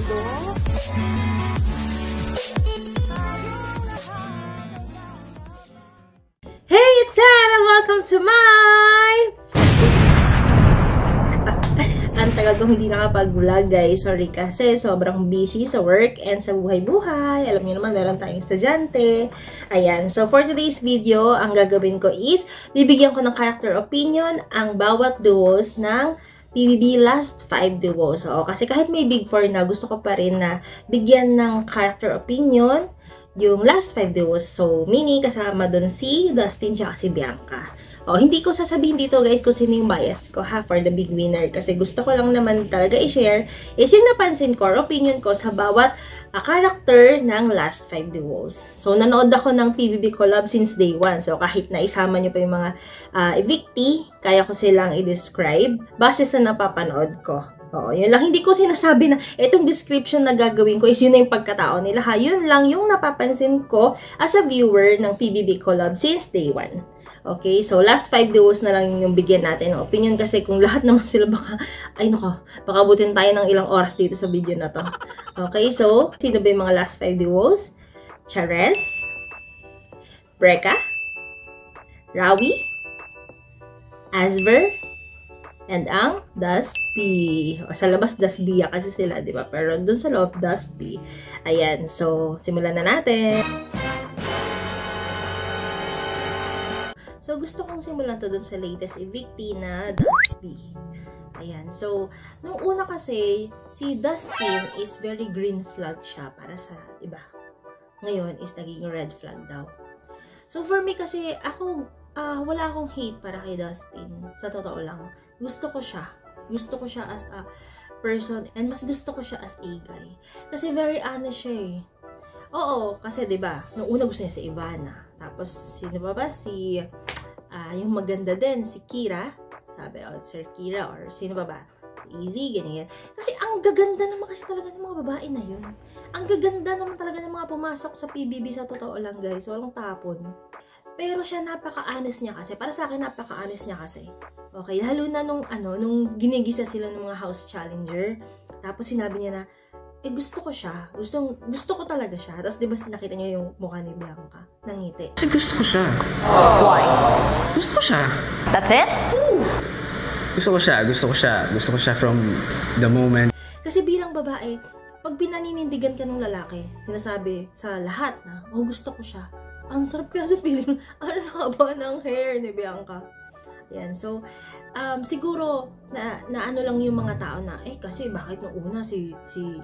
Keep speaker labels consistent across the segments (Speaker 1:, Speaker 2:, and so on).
Speaker 1: mundo. Hey, it's Sarah! Welcome to my... Ang tagal ko hindi nakapag-vlog, guys. Sorry kasi sobrang busy sa work and sa buhay-buhay. Alam niyo naman, meron tayong estudyante. Ayan. So, for today's video, ang gagawin ko is, bibigyan ko ng character opinion ang bawat duos ng PBB last 5 duos. So, kasi kahit may Big 4 na, gusto ko pa rin na bigyan ng character opinion yung last 5 duos. So, meaning kasama dun si Dustin tsaka si Bianca. Hindi ko sasabihin dito, guys, kung sino yung bias ko, ha, for the big winner. Kasi gusto ko lang naman talaga i-share is yung napansin ko, or opinion ko sa bawat character ng last 5 duos. So, nanood ako ng PBB collab since day 1. So, kahit na isama nyo pa yung mga evictee, kaya ko silang i-describe base sa napapanood ko. Yun lang. Hindi ko sinasabi na itong description na gagawin ko is yun na yung pagkatao nila, ha. Yun lang yung napapansin ko as a viewer ng PBB collab since day 1. Okay, so last 5 duos na lang yung bigyan natin ng opinion kasi kung lahat naman sila baka, ay nako, baka abutin tayo ng ilang oras dito sa video na to. Okay, so, sino ba yung mga last 5 duos? Chares, Breka, Rawi, Asver, and ang Dusty. Sa labas, Dusty kasi sila, di ba? Pero dun sa loob, Dusty. Ayan, so, simulan na natin. So, gusto kong simulan to dun sa latest evictee na Dusty. Ayan. So, nung una kasi, si Dustin is very green flag siya para sa iba. Ngayon is naging red flag daw. So, for me kasi, ako, wala akong hate para kay Dustin. Sa totoo lang. Gusto ko siya. Gusto ko siya as a person and mas gusto ko siya as a guy. Kasi very honest siya eh. Oo, kasi 'di ba, nung una gusto niya si Ivana. Tapos sino ba si yung maganda din si Kira, sabi Sir Kira or sino ba? Si Easy, ganyan. Kasi ang gaganda naman kasi talaga ng mga babae na 'yun. Ang gaganda naman talaga ng mga pumasok sa PBB sa totoo lang, guys. Walang tapon. Pero siya napaka-honest niya kasi. Para sa akin napaka-honest niya kasi. Okay, lalo na nung ginigisa sila ng mga house challenger. Tapos sinabi niya na gusto ko siya. Gusto ko talaga siya. Tapos, di ba, nakita niyo yung mukha ni Bianca? Nangiti.
Speaker 2: Kasi gusto ko siya.
Speaker 3: Why?
Speaker 2: Gusto ko siya.
Speaker 3: That's it?
Speaker 2: Gusto ko siya. Gusto ko siya from the moment.
Speaker 1: Kasi bilang babae, pag pinaninindigan ka ng lalaki, sinasabi sa lahat na, gusto ko siya. Ang sarap kaya sa feeling, ang haba ng hair ni Bianca. Yan. So, siguro, na ano lang yung mga tao na, kasi bakit nung una si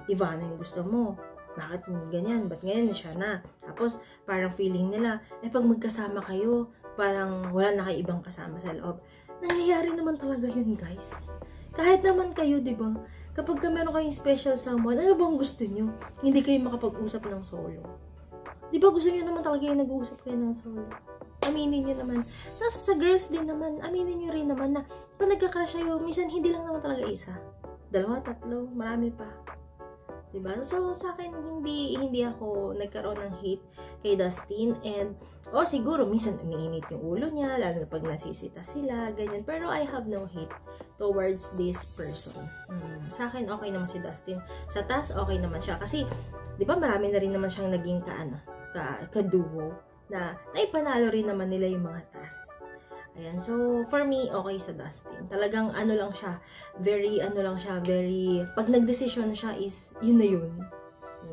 Speaker 1: Ivana yung gusto mo? Bakit ganyan? Ba't ngayon siya na? Tapos, parang feeling nila, pag magkasama kayo, parang wala na kayo ibang kasama sa loob. Nangyayari naman talaga yun, guys. Kahit naman kayo, di ba? Kapag meron kayong special someone, ano bang gusto nyo? Hindi kayo makapag-usap ng solo. Di ba gusto nyo naman talaga yung nag-uusap kayo ng solo? Aminin nyo naman. Tapos sa girls din naman, aminin nyo rin naman na pag nagka-crush kayo, minsan hindi lang naman talaga isa. 2, 3, marami pa. Diba? So sa akin, hindi ako nagkaroon ng hate kay Dustin. And, siguro, minsan umiinit yung ulo niya, lalo na pag nasisita sila, ganyan. Pero I have no hate towards this person. Sa akin, okay naman si Dustin. Sa taas, okay naman siya. Kasi, di ba marami na rin naman siyang naging ka-duo na naipanalo rin naman nila yung mga task. Ayan, so for me, okay sa Dustin. Talagang very, pag nagdesisyon siya is, yun na yun.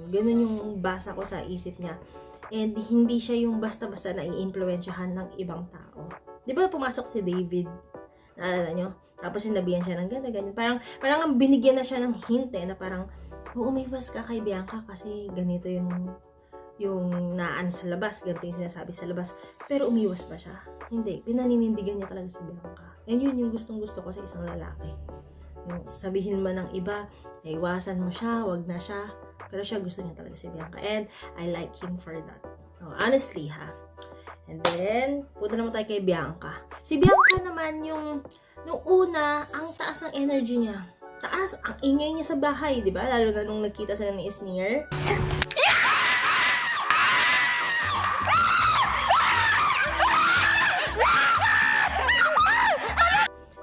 Speaker 1: Ganun yung basa ko sa isip niya. And hindi siya yung basta-basta na i-influensyahan ng ibang tao. Di ba pumasok si David? Naalala nyo? Tapos sinabihan siya ng ganyan. Parang binigyan na siya ng hint na parang, umiwas ka kay Bianca kasi ganito yung naan sa labas, ganito yung sinasabi sa labas. Pero umiwas ba siya? Hindi. Pinaninindigan niya talaga si Bianca. And yun yung gustong-gusto ko sa isang lalaki. Yung sabihin man ng iba, iwasan mo siya, wag na siya. Pero siya gusto niya talaga si Bianca. And I like him for that. Honestly, ha. And then, punta naman tayo kay Bianca. Si Bianca naman yung, nung una, ang taas ng energy niya. Taas, ang ingay niya sa bahay, di ba? Lalo na nung nagkita sila ni Isnier.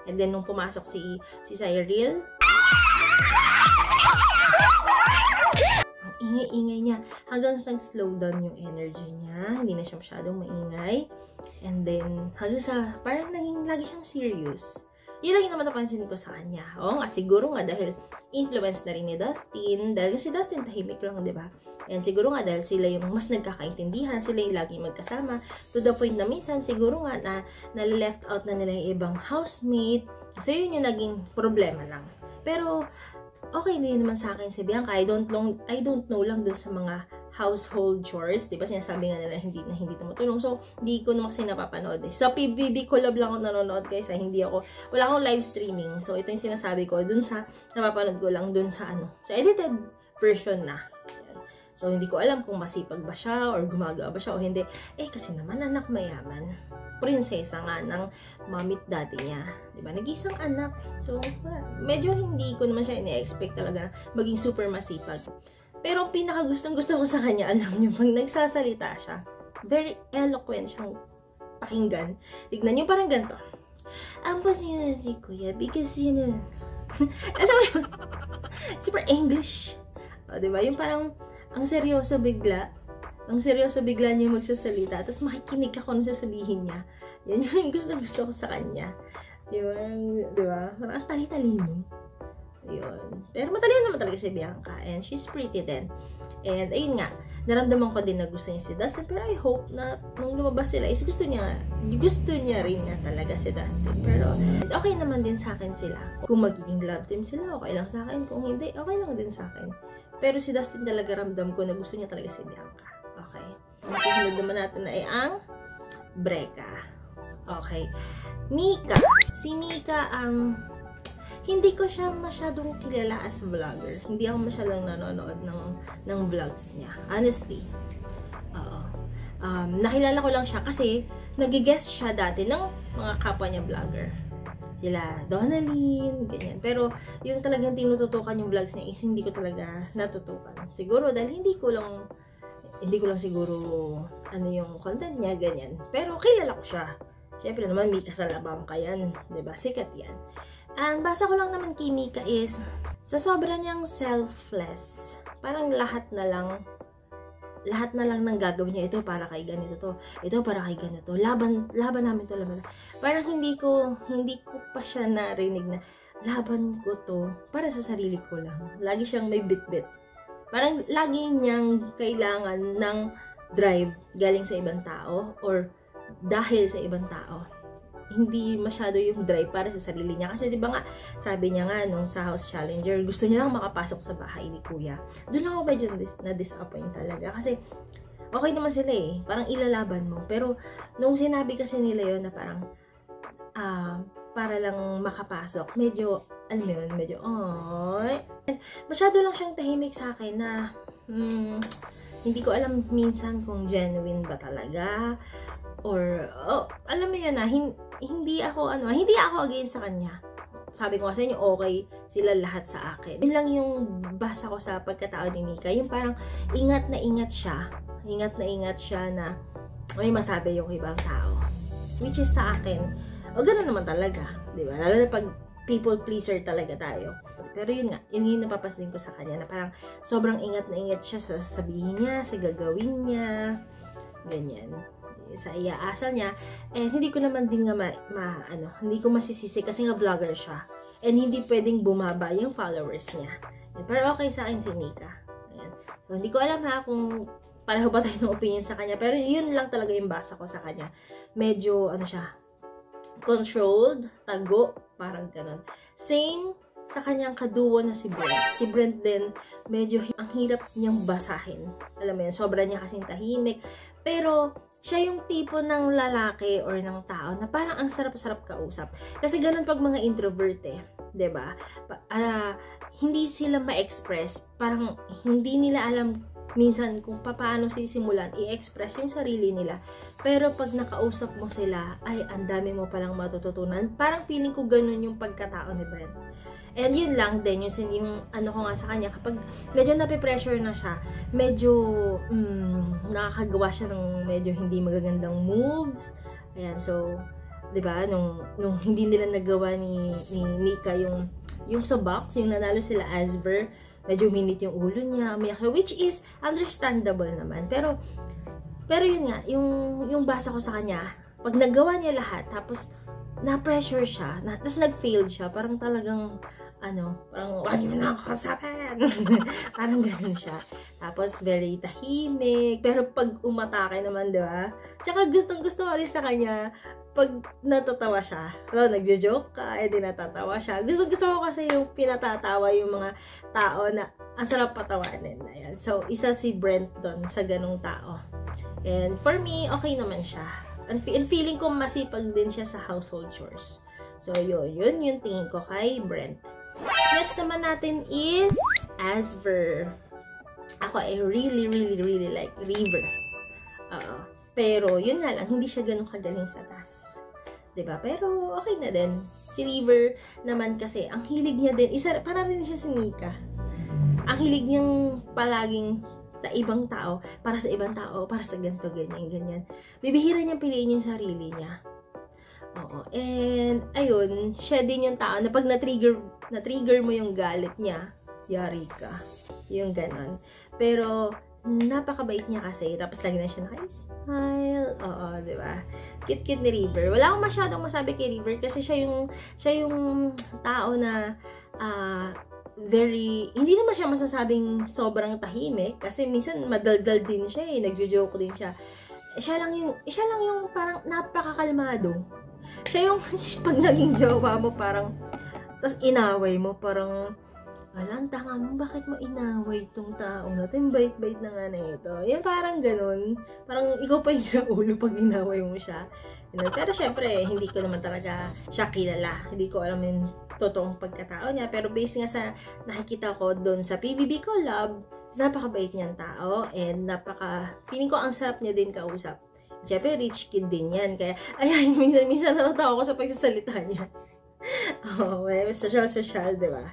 Speaker 1: And then, nung pumasok si Cyril, ingay-ingay niya. Hanggang nag-slow down yung energy niya. Hindi na siya masyadong maingay. And then, hanggang sa, parang naging lagi siyang serious. Yun lang yung naman napansin ko sa kanya. Oo nga, siguro nga dahil influence na rin ni Dustin. Dahil si Dustin tahimik lang, di ba? And siguro nga dahil sila yung mas nagkakaintindihan, sila yung lagi magkasama. To the point na minsan, siguro nga na left out na nila yung ibang housemate. So, yun yung naging problema lang. Pero, okay din naman sa akin si Bianca. I don't know lang dun sa mga household chores. Diba sinasabi nga nila hindi tumutulong. So, hindi ko naman kasi napapanood eh. Sa PBB collab lang ako nanonood guys. Wala akong live streaming. So, ito yung sinasabi ko dun sa, napapanood ko lang dun sa sa edited version na. So, hindi ko alam kung masipag ba siya or gumagawa ba siya o hindi. Kasi naman anak mayaman. Prinsesa nga ng mommy at daddy niya. Diba? Nag-isang anak. So, medyo hindi ko naman siya ini-expect talaga na maging super masipag. Pero ang pinakagustong-gusto ko sa kanya, alam niyo, pag nagsasalita siya, very eloquent siyang pakinggan. Tignan niyo, parang ganito. Ang pasina si Kuya, because alam mo yun? Super English. Diba? Yung parang, ang seryoso bigla niya magsasalita, tapos makikinig ako nung sasabihin niya. Yan yung gusto ko sa kanya. Diba? Parang tali-talino. Yun. Pero matalino naman talaga si Bianca, and she's pretty din. And ayun nga, naramdaman ko din na gusto niya si Dustin, pero I hope na nung lumabas sila is gusto niya rin nga talaga si Dustin. Pero okay naman din sa akin sila. Kung magiging love team sila, okay lang sa akin. Kung hindi, okay lang din sa akin. Pero si Dustin talaga ramdam ko na gusto niya talaga si Bianca. Okay. Ang susunod naman natin ay ang Breka. Okay. Mika. Si Mika hindi ko siya masyadong kilala as vlogger. Hindi ako masyadong nanonood ng vlogs niya. Honestly. Oo. Nakilala ko lang siya kasi nag-guest siya dati ng mga kapwa niya vlogger. Sila Donalyn, ganyan. Pero yung talagang tinututukan yung vlogs niya is hindi ko talaga natutukan. Siguro dahil hindi ko lang siguro yung content niya, ganyan. Pero kilala ko siya. Siyempre naman, Mika Salabangka yan. Diba? Sikat yan. Ang basa ko lang naman kay Mika is, sa sobra niyang selfless, parang lahat na lang ng gagawin niya, ito para kay ganito to, ito para kay ganito, laban namin to, parang hindi ko pa siya narinig na laban ko to para sa sarili ko lang. Lagi siyang may bit-bit, parang lagi niyang kailangan ng drive galing sa ibang tao or dahil sa ibang tao. Hindi masyado yung drive para sa sarili niya. Kasi diba nga, sabi niya nga nung sa House Challenger, gusto niya lang makapasok sa bahay ni Kuya. Doon lang ako medyo na-disappoint talaga. Kasi okay naman sila eh. Parang ilalaban mo. Pero nung sinabi kasi nila yun na parang para lang makapasok, medyo, alam mo yun, medyo, masyado lang siyang tahimik sa akin na, hindi ko alam minsan kung genuine ba talaga. Or, alam mo yun na, hindi ako against sa kanya. Sabi ko kasi inyo, okay sila lahat sa akin. Yun lang yung basa ko sa pagkatao ni Mika. Yung parang ingat na ingat siya na may masabi yung ibang tao. Which is sa akin, gano'n naman talaga. Diba? Lalo na pag people pleaser talaga tayo. Pero yun nga, yun yung napapansin ko sa kanya na parang sobrang ingat na ingat siya sa sasabihin niya, sa gagawin niya, ganyan. Sa iaasal niya, and hindi ko naman din nga hindi ko masisisi kasi nga vlogger siya. And hindi pwedeng bumaba yung followers niya. Pero okay sa akin si Mika. Ayan. So, hindi ko alam kung pareho ba tayo ng opinion sa kanya, pero yun lang talaga yung basa ko sa kanya. Medyo, siya, controlled, tago, parang ganun. Same sa kanyang kaduo na si Brent. Si Brent din, medyo ang hirap niyang basahin. Alam mo yun, sobra niya kasing tahimik. Pero, siya yung tipo ng lalaki or ng tao na parang ang sarap-sarap kausap. Kasi ganun pag mga introvert eh. 'Di ba? Hindi sila ma-express. Parang hindi nila alam minsan kung paano sisimulan i-express yung sarili nila. Pero pag nakausap mo sila, ay ang dami mo palang matututunan. Parang feeling ko ganun yung pagkatao ni Brent. And yun lang din, yung ko nga sa kanya, kapag medyo nape-pressure na siya, medyo nakakagawa siya ng medyo hindi magagandang moves. Ayan, so, diba, nung hindi nila nagawa ni Mika yung sa box, yung nanalo sila Asver, medyo minit yung ulo niya, umiyak siya, which is understandable naman. Pero yun nga, yung basa ko sa kanya, pag nagawa niya lahat, tapos na-pressure siya, tapos nag-failed siya, parang talagang, parang, wag mo na ako kasapan. Parang ganun siya. Tapos, very tahimik. Pero pag umatake naman, di ba? Tsaka gustong-gusto ko rin sa kanya, pag natatawa siya. Nagjo-joke ka, di natatawa siya. Gusto ko kasi yung pinatatawa yung mga tao na ang sarap patawanin. Ayan. So, isa si Brent doon sa ganung tao. And for me, okay naman siya. And feeling ko masipag din siya sa household chores. So, yun yung tingin ko kay Brent. Next naman natin is Asver. Ako ay really like River. Pero, yun nga lang, hindi siya ganun kagaling sa task. Diba? Pero, okay na din. Si River naman kasi, ang hilig niya din, para rin siya si Mika. Ang hilig niyang palaging sa ibang tao, para sa ibang tao, para sa ganito, ganyan. Bibihira niyang piliin yung sarili niya. Oo. And, ayun, siya din yung tao na pag na-trigger mo yung galit niya, yari ka. Yung ganon. Pero, napakabait niya kasi, tapos lagi na siya naka-smile. Oo, diba? Cute ni River. Wala akong masyadong masabi kay River kasi siya yung tao na, hindi naman siya masasabing sobrang tahimik kasi minsan madaldal din siya nagjo-joke din siya. Siya lang yung parang napakakalmado. Siya yung pag naging jowa mo parang tas inaway mo parang walang tanga mo, bakit mo inaway itong taong na ito? Yung bait-bait na nga na ito. Yung parang ganun. Parang ikaw pa yung sa ulo pag inaway mo siya. Pero syempre, hindi ko naman talaga siya kilala. Hindi ko alam yung totoong pagkatao niya. Pero based nga sa nakikita ko doon sa PBB Collab, napakabait niyang tao. And feeling ko ang sarap niya din kausap. Syempre, rich kid din yan. Kaya, ayan, minsan natatawa ko sa pagsasalita niya. Social, diba?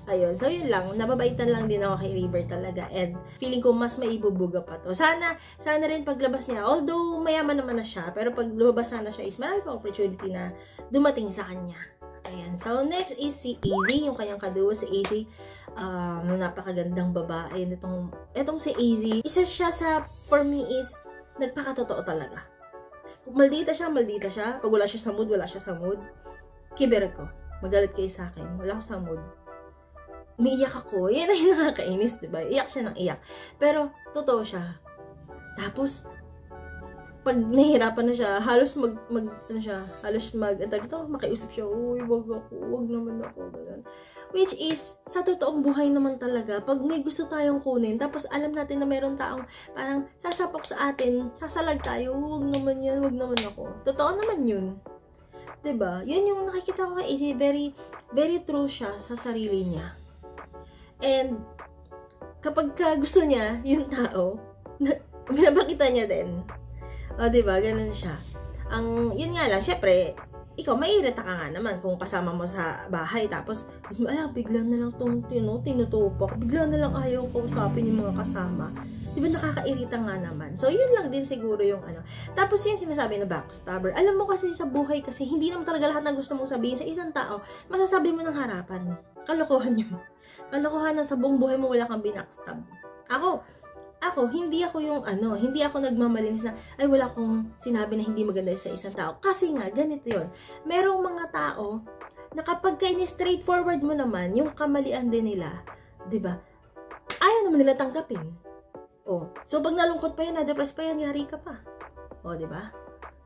Speaker 1: Ayun, so yun lang, nababaitan lang din ako kay River talaga and feeling ko mas maibubuga pa to. Sana rin paglabas niya, although mayaman naman na siya, pero pag lumabas na siya is marami pa opportunity na dumating sa kanya. Ayan, so next is si AZ, yung kanyang kaduo si AZ, napakagandang babae. Itong si AZ, isa siya for me is, nagpakatotoo talaga. Kung maldita siya, pag wala siya sa mood, kiber ko, magalit kayo sa akin, wala ko sa mood. Umiiyak ako. Yan ay nakakainis, diba? Iyak siya ng iyak. Pero, totoo siya. Tapos, pag nahihirapan na siya, halos makiusap siya, uy, wag naman ako, ganun. Which is, sa totoong buhay naman talaga, pag may gusto tayong kunin, tapos alam natin na meron taong parang sasapok sa atin, sasalag tayo, wag naman yan, wag naman ako. Totoo naman yun. Diba? Yun yung nakikita ko kay AZ, very, very true siya sa sarili niya. And, kapag gusto niya, yung tao, binabakita niya din. O, diba? Ganun siya. Yun nga lang, syempre, ikaw, maiirita ka nga naman kung kasama mo sa bahay, tapos, bigla na lang itong tinutupak, bigla na lang ayaw kausapin yung mga kasama. Diba nakakairita nga naman? So, yun lang din siguro yung Tapos, yung sinasabi na backstabber. Alam mo kasi sa buhay kasi, hindi naman talaga lahat ng gusto mong sabihin sa isang tao, masasabi mo ng harapan. Kalokohan yun. Kalokohan na sa buong buhay mo wala kang binackstab. Ako, hindi ako yung hindi ako nagmamalinis na, ay wala akong sinabi na hindi maganda sa isang tao. Kasi nga, ganito yun. Merong mga tao, na kapag straightforward mo naman, yung kamalian din nila, diba? Ayaw naman nila tanggapin. So pag nalungkot pa yan, na-depress pa yan, yari ka pa. Diba?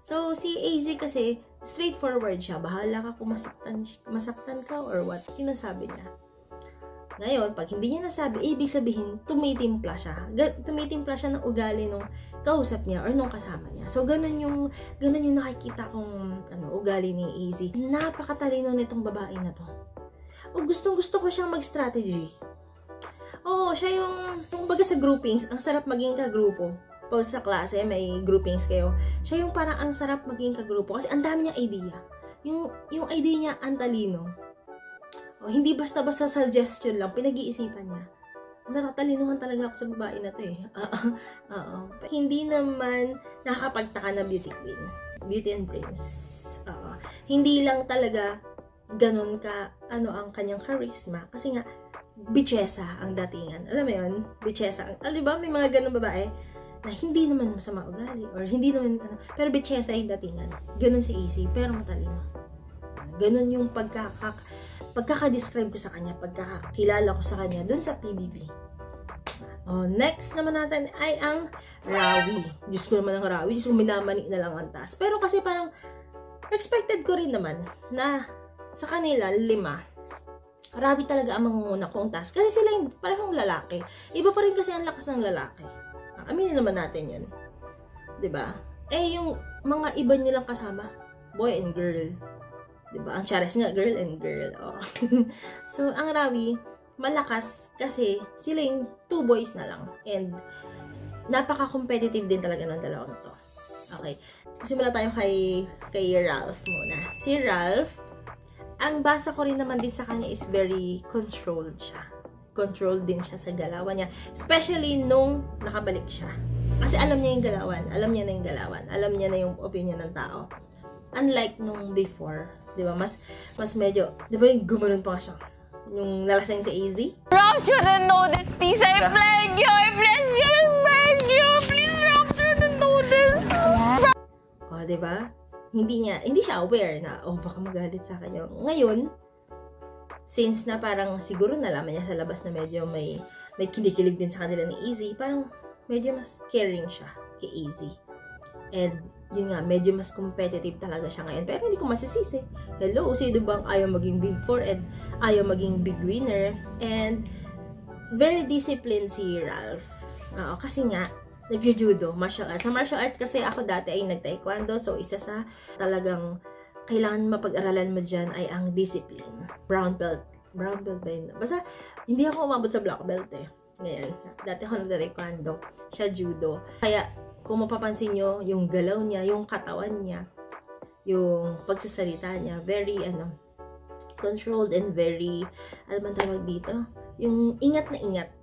Speaker 1: So, si AZ kasi, straightforward siya. Bahala ka kung masaktan ka or what. Sinasabi niya. Ngayon, pag hindi niya nasabi, ibig sabihin, tumitimpla siya. Tumitimpla siya ng ugali nung kausap niya or nung kasama niya. So, ganun yung nakikita kong ugali ni AZ. Napakatalino nitong babae na to. Gustong-gusto ko siyang mag-strategy. Siya yung baga sa groupings, ang sarap maging kagrupo. Pag sa klase, may groupings kayo. Siya yung parang ang sarap maging kagrupo kasi ang dami niyang idea. Yung idea niya, ang talino. Hindi basta-basta suggestion lang, pinag-iisipan niya. Natatalinuhan talaga ako sa babae na to Hindi naman nakakapagtaka na beauty queen. Beauty and brains. Hindi lang talaga ganun ka, ang kanyang charisma. Kasi nga, bitchesa ang datingan. Alam mo yun? Bitchesa. Di ba? May mga ganun babae na hindi naman masama ugali or hindi naman, pero bitchesa yung datingan. Ganun si AC, pero matalino. Ganun yung pagkaka-describe ko sa kanya, pagkakakilala ko sa kanya dun sa PBB. Next naman natin ay ang Rawi. Diyos ko naman ang Rawi. Diyos ko, minamani na lang ang taas. Pero kasi parang expected ko rin naman na sa kanila, 5. Rawi talaga ang mangunguna kong task. Kasi sila yung parehong lalaki. Iba pa rin kasi ang lakas ng lalaki. Aminin naman natin yun. Diba? Yung mga iba nilang kasama, boy and girl. Diba? Ang Chares nga, girl and girl. So, ang Rawi, malakas kasi sila yung 2 boys na lang. And napaka-competitive din talaga ng dalawang to. Okay. Simula tayo kay Ralph muna. Si Ralph, ang basa ko rin naman din sa kanya is very controlled siya. Controlled din siya sa galawan niya. Especially nung nakabalik siya. Kasi alam niya yung galawan. Alam niya na yung galawan. Alam niya na yung opinion ng tao. Unlike nung before. Diba? Mas medyo, diba yung gumanon pa siya? Yung nalasing si AZ?
Speaker 3: Ralph shouldn't know this, please. I beg you. I beg you. Please, Ralph shouldn't know this.
Speaker 1: Diba? Hindi siya aware na, baka magalit sa akin yun. Ngayon, since na parang siguro nalaman niya sa labas na medyo may kinikilig din sa kanila ni AZ, parang medyo mas caring siya kay AZ. And, yun nga, medyo mas competitive talaga siya ngayon. Pero hindi ko masisisi. Hello, sino bang ayaw maging big four and ayaw maging big winner? And, very disciplined si Ralph. Kasi nga, nagjujudo, martial arts. Sa martial arts kasi ako dati ay nag-taekwondo. So, isa sa talagang kailangan mapag-aralan mo dyan ay ang discipline. Brown belt ba yun? Basta, hindi ako umabot sa black belt eh. Ngayon, dati ako nag-taekwondo. Siya judo. Kaya, kung mapapansin nyo, yung galaw niya, yung katawan niya, yung pagsasalita niya, very, controlled and very, ano man tawag dito? Yung ingat na ingat.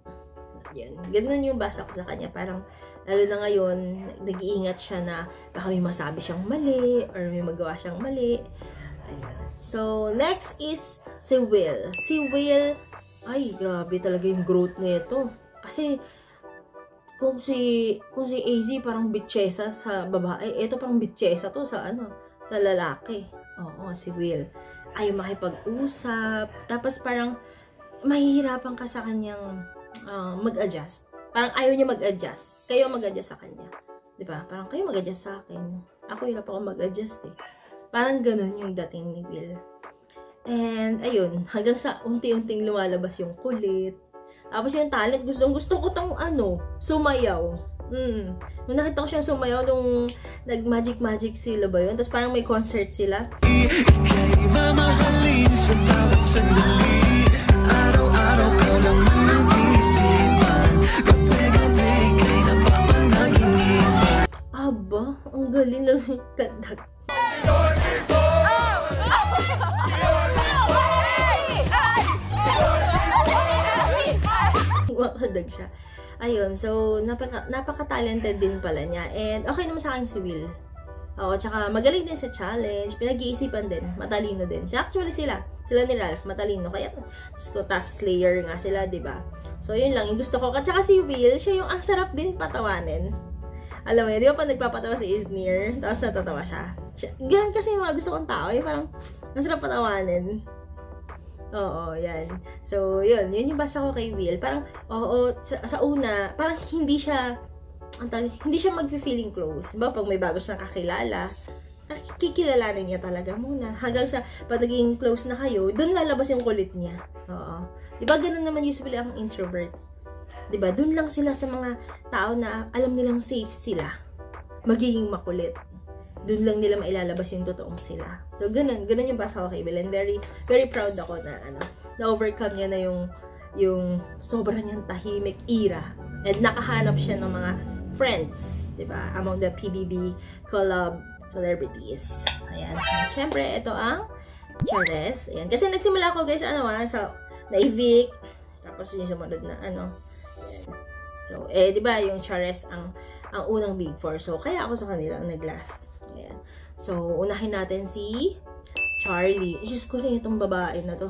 Speaker 1: Yan. Ganun yung basa ko sa kanya. Parang, lalo na ngayon, nag-iingat siya na baka may masabi siyang mali or may magawa siyang mali. Ayan. So, next is si Will. Si Will, ay, grabe talaga yung growth nito. Kasi, kung si AZ parang bitchesa sa babae, ito parang bitchesa to sa sa lalaki. Si Will. Ayaw makipag-usap. Tapos parang mahihirapan ka sa kanyang mag-adjust. Parang ayaw niya mag-adjust. Kayo mag-adjust sa kanya. Diba? Parang kayo mag-adjust sa akin. Ako hirap ako mag-adjust eh. Parang ganun yung dating ni Will. And ayun, hanggang sa unti-unting lumalabas yung kulit. Tapos yung talent, gusto ko tong sumayaw. Nung nakita ko siyang sumayaw, nung nag-magic sila ba yun? Tapos parang may concert sila. Ika'y mamahalin sa bawat sandali. Araw-araw ka naman ang isipan. Gabi-gabi kay napapanaginipan. Aba, ang galing lang yung kandag. Wakadag siya. Ayun, so napaka-talented din pala niya. And okay naman sa akin si Will. Tsaka magaling din sa challenge. Pinag-iisipan din. Matalino din. Actually sila ni Ralph, matalino. Kaya, task slayer nga sila, diba? So, yun lang. Yung gusto ko. At saka si Will, siya yung ang sarap din patawanin. Alam mo yun, di ba pag nagpapatawa si Isnir, tapos natatawa siya. Ganyan kasi yung mga gusto kong tao. Yung parang, ang sarap patawanin. Yan. So, yun yung basa ko kay Will. Parang, sa una, parang hindi siya mag-feeling close. Diba, pag may bago siyang kakilala, kikilalanin niya talaga muna. Hanggang sa, pag naging close na kayo, dun lalabas yung kulit niya. Diba, ganun naman usually ang introvert. Diba, dun lang sila sa mga tao na alam nilang safe sila. Magiging makulit. Doon lang nila mailalabas yung totoong sila. So, ganun yung basa ko kay Will. And very, very proud ako na, na-overcome niya na yung sobrang niyang tahimik era. And nakahanap siya ng mga friends, diba? Among the PBB collab celebrities. Ayan. And syempre, ito ang Chares. Ayan. Kasi nagsimula ako, guys, sa na-evict. Tapos yung sumunod na, Ayan. So, diba, yung Chares ang unang Big Four. So, kaya ako sa kanila ang nag-last. Ayan. So, unahin natin si Charlie. Diyos ko na itong babae na to.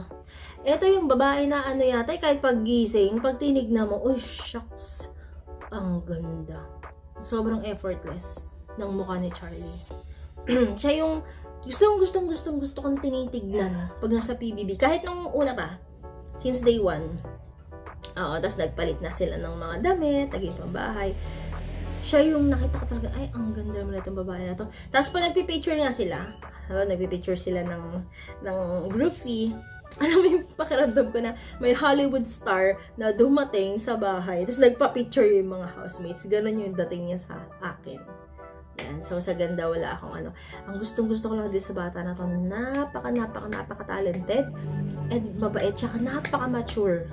Speaker 1: Ito yung babae na ano yata, kahit paggising, pag tinignan mo, uy, shucks, ang ganda. Sobrang effortless ng mukha ni Charlie. Siya yung gusto kong tinitignan pag nasa PBB. Kahit nung una pa, since day 1. Oo, tapos nagpalit na sila ng mga damit, naging pambahay. Siya yung nakita ko talaga, ay, ang ganda naman itong babae na to. Tapos pag nagpipicture nga sila, nagpipicture sila ng groupie, alam mo yung pakiramdam ko na may Hollywood star na dumating sa bahay, tapos nagpa-picture yung mga housemates. Ganon yung dating niya sa akin. Yan. So, sa ganda, wala akong ano. Ang gustong-gusto ko lang din sa bata na to, napaka-talented, and mabait, tsaka napaka-mature.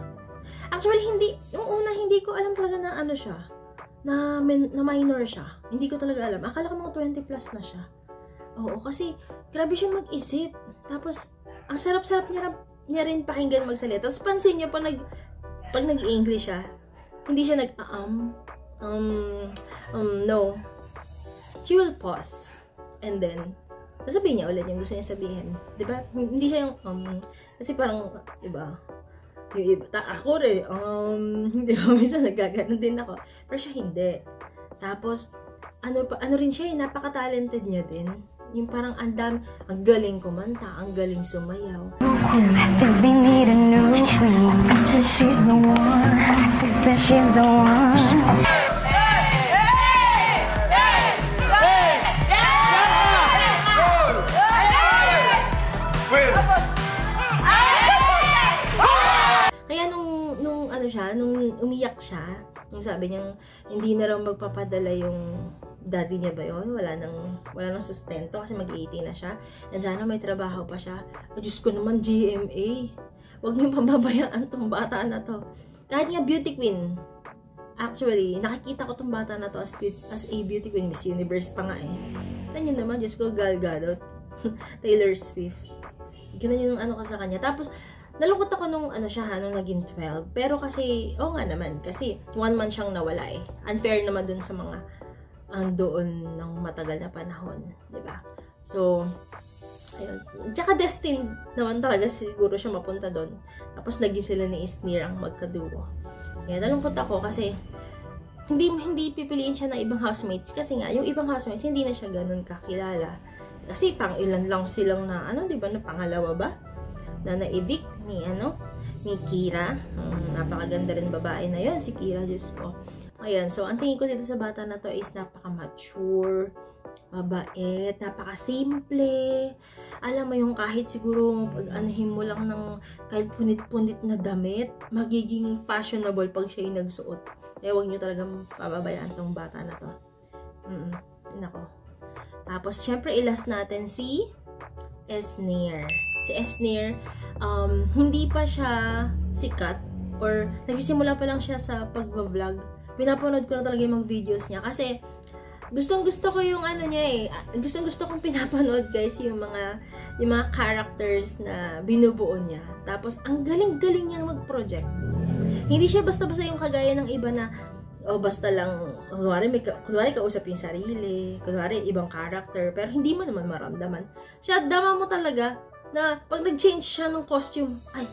Speaker 1: Actually, yung una, hindi ko alam talaga na ano siya, na minor siya. Hindi ko talaga alam. Akala ko mga 20 plus na siya. Oo, kasi grabe siya mag-isip. Tapos, ang sarap-sarap niya rin pakinggan magsalita. Tapos, pansin niya, pag nag-English siya, hindi siya no. She will pause. And then, sasabihin niya ulit yung gusto niya sabihin. Diba? Hindi siya yung, kasi parang, diba? Yung iba, ako rin, diba? Minsan nagaganon din ako. Pero siya hindi. Tapos, ano rin siya, napaka-talented niya din. Yung parang ang galing kumanta, ang galing sumayaw.
Speaker 4: I think they need a new queen. I think that she's the one. I think that she's the one.
Speaker 1: Kaya nung umiyak siya, yung sabi niya, hindi na raw magpapadala yung daddy niya ba yun? Wala nang sustento kasi mag-18 na siya. And sana may trabaho pa siya. Oh, Diyos ko naman, GMA. Huwag niyo pababayaan tong bata na to. Kahit nga beauty queen. Actually, nakikita ko tong bata na to as a beauty queen. Miss Universe pa nga eh. Ano yun naman, Diyos ko, Gal Gadot. Taylor Swift. Ganun yung ano ko sa kanya. Tapos, nalungkot ako nung nung naging 12. Pero kasi, nga naman. Kasi, 1 month siyang nawala eh. Unfair naman dun sa mga doon ng matagal na panahon, di ba? So, ayun. Tsaka destined naman talaga siguro siya mapunta doon. Tapos naging sila ni Isnir ang magkaduo. Kaya nalungkot ako kasi hindi pipiliin siya ng ibang housemates kasi nga yung ibang housemates hindi na siya ganun kakilala. Kasi pang ilan lang silang na di ba, na pangalawa ba? Na na-evict ni Kira. Napakaganda rin babae na 'yon, si Kira, Diyos ko. Ayan, so ang tingin ko dito sa bata na to is napaka-mature, mabait, napaka-simple. Alam mo yung kahit siguro pag-anahin mo lang ng kahit punit-punit na damit, magiging fashionable pag siya yung nagsuot. Kaya huwag nyo talagang pababayaan tong bata na to. Nako. Tapos, syempre, ilas natin si Esnir. Si Esnir, hindi pa siya sikat or nagsisimula pa lang siya sa pag-vlog. Pinapanood ko na talaga yung mga videos niya kasi gustong-gusto ko yung niya eh. Gustong-gusto kong pinapanood, guys, yung mga characters na binubuo niya. Tapos ang galing-galing niyang mag-project. Hindi siya basta-basta yung kagaya ng iba na basta lang kunwari kausap yung sarili, kunwari ibang character, pero hindi mo naman maramdaman. Siya, dama mo talaga na pag nag-change siya ng costume, ay,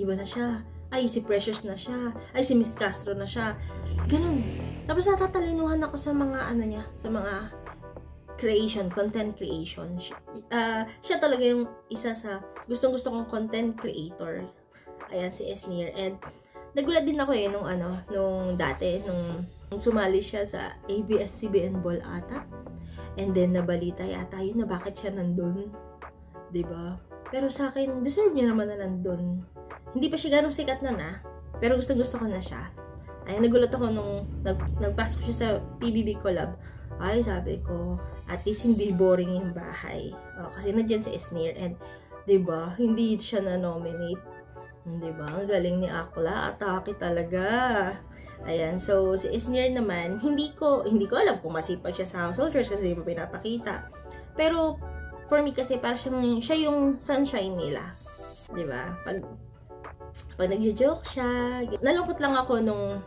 Speaker 1: iba na siya. Ay, si Precious na siya. Ay, si Miss Castro na siya. Ganun. Tapos natatalinuhan ako sa mga niya, sa mga content creation. Siya talaga yung isa sa gustong-gusto kong content creator. Ayan, si Esnir. And nagulat din ako nung dati, nung sumali siya sa ABS-CBN Ball ata. And then, nabalita yata yun na bakit siya nandun. Diba? Pero sa akin, deserve niya naman na nandun. Hindi pa siya ganong sikat na pero gusto ko na siya. Ay, nagulat ako nung nagpasok siya sa PBB collab. Ay, sabi ko, at least hindi boring yung bahay. Kasi nandiyan si Esnir and, diba, hindi siya na-nominate. Diba? Ang galing ni Akla. Atake talaga. Ayan, so si Esnir naman, hindi ko alam kung masipag siya sa House Soldiers kasi di pa pinapakita. Pero, for me kasi, parang siya yung sunshine nila. Diba? Pag nagjo-joke siya, nalungkot lang ako nung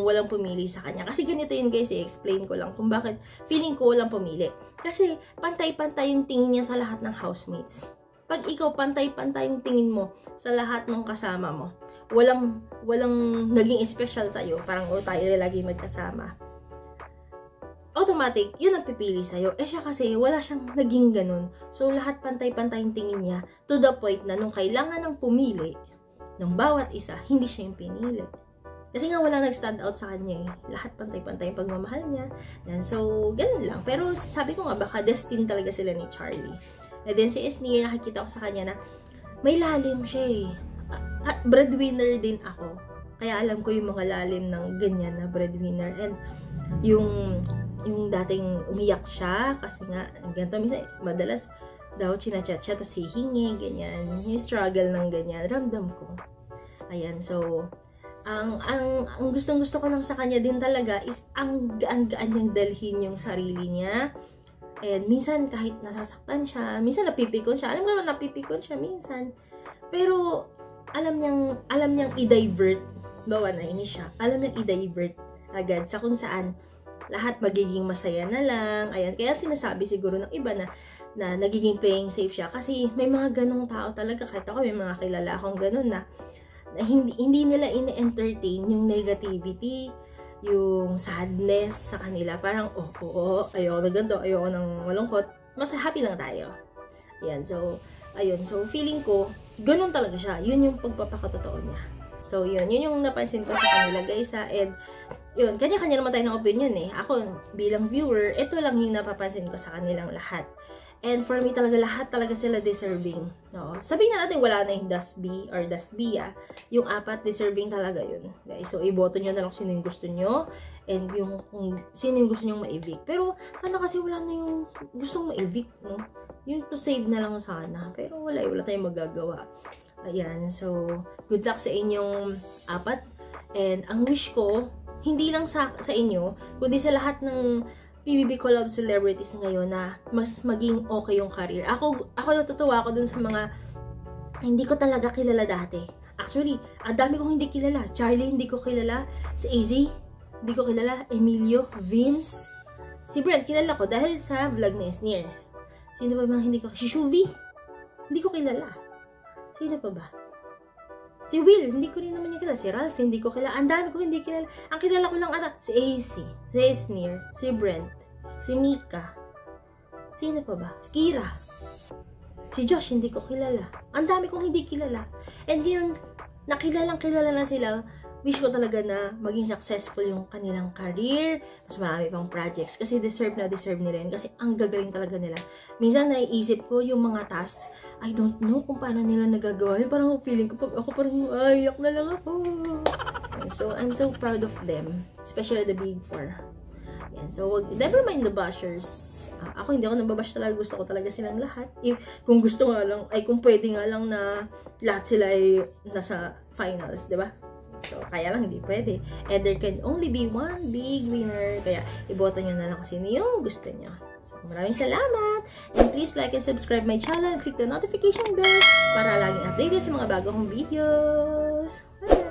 Speaker 1: walang pumili sa kanya. Kasi ganito yun, guys, i-explain ko lang kung bakit feeling ko walang pumili. Kasi pantay-pantay yung tingin niya sa lahat ng housemates. Pag ikaw pantay-pantay yung tingin mo sa lahat ng kasama mo, walang naging special sa'yo, parang tayo lagi magkasama, automatic, yun ang pipili sa'yo. Siya kasi, wala siyang naging ganun. So, lahat pantay-pantay yung tingin niya, to the point na nung kailangan ng pumili, ng bawat isa, hindi siya yung pinili. Kasi nga walang nag-stand out sa kanya Lahat pantay-pantay yung pagmamahal niya. Yan, so, ganun lang. Pero sabi ko nga, baka destined talaga sila ni Charlie. And then si Esnir, nakikita ko sa kanya na may lalim siya breadwinner din ako. Kaya alam ko yung mga lalim ng ganyan na breadwinner. And yung dating umiyak siya, kasi nga, ganito, minsan, madalas daw chinachat siya, tapos hihingi, ganyan. Yung struggle ng ganyan, ramdam ko. Ayan, so, ang gustong-gusto ko lang sa kanya din talaga is ang gaan-gaan niyang dalhin yung sarili niya. And minsan kahit nasasaktan siya, minsan napipikon siya. Alam mo naman napipikon siya minsan. Pero alam niyang i-divert. Bawa na ini siya. Alam niyang i-divert agad sa kung saan lahat magiging masaya na lang. Ayan, kaya sinasabi siguro ng iba na nagiging playing safe siya kasi may mga ganong tao talaga. Kahit ako may mga kilala akong ganon na hindi nila in-entertain yung negativity, yung sadness sa kanila. Parang, ayoko na ganito, ayoko nang malungkot. Mas happy lang tayo. Ayan, so, ayun. So, feeling ko, ganun talaga siya. Yun yung pagpapakatotoo niya. So, yun yung napansin ko sa kanila, guys, and, yun, kanya-kanya naman tayo ng opinion, Ako, bilang viewer, ito lang yung napapansin ko sa kanilang lahat. And for me talaga, lahat talaga sila deserving. No? Sabihin na natin wala na yung Dust B or Dust B, Yung 4, deserving talaga yun. Guys, so iboto nyo na lang sino yung gusto nyo. And kung sino yung gusto nyo ma-evict. Pero sana kasi wala na yung gustong ma-evict, no? Yung to save na lang sana. Pero wala tayong magagawa. Ayan, so good luck sa inyong 4. And ang wish ko, hindi lang sa inyo, kundi sa lahat ng PBB Collab celebrities ngayon na mas maging okay yung career. Ako natutuwa ako dun sa mga hindi ko talaga kilala dati. Actually, ang dami kong hindi kilala. Charlie, hindi ko kilala. Si AZ, hindi ko kilala. Emilio, Vince. Si Brent, kilala ko dahil sa vlog ni Esnir. Sino ba mga hindi ko? Si Shuvi, hindi ko kilala. Sino pa ba? Si Will, hindi ko rin naman niya kilala. Si Ralph, hindi ko kilala. Ang dami ko hindi kilala. Ang kilala ko lang si AC, si Esnir, si Brent, si Mika. Sino pa ba? Si Kira. Si Josh, hindi ko kilala. Ang dami kong hindi kilala. And yun, kilala na sila. Wish ko talaga na maging successful yung kanilang career. Mas marami pang projects. Kasi deserve nila yun. Kasi ang gagaling talaga nila. Minsan naiisip ko yung mga tasks, I don't know kung paano nila nagagawa yun. Parang feeling ko, pag ako parang ayak na lang ako. So, I'm so proud of them. Especially the Big 4. Yan. So, never mind the bashers. Ako hindi ako nababash talaga. Gusto ko talaga silang lahat. Kung gusto nga lang, kung pwede nga lang na lahat sila ay nasa finals, diba? So, kaya lang hindi pwede. And there can only be one big winner. Kaya, iboto nyo na lang kung sino yung gusto nyo. So, maraming salamat. And please like and subscribe my channel. Click the notification bell para laging updated sa mga bago kong videos. Bye!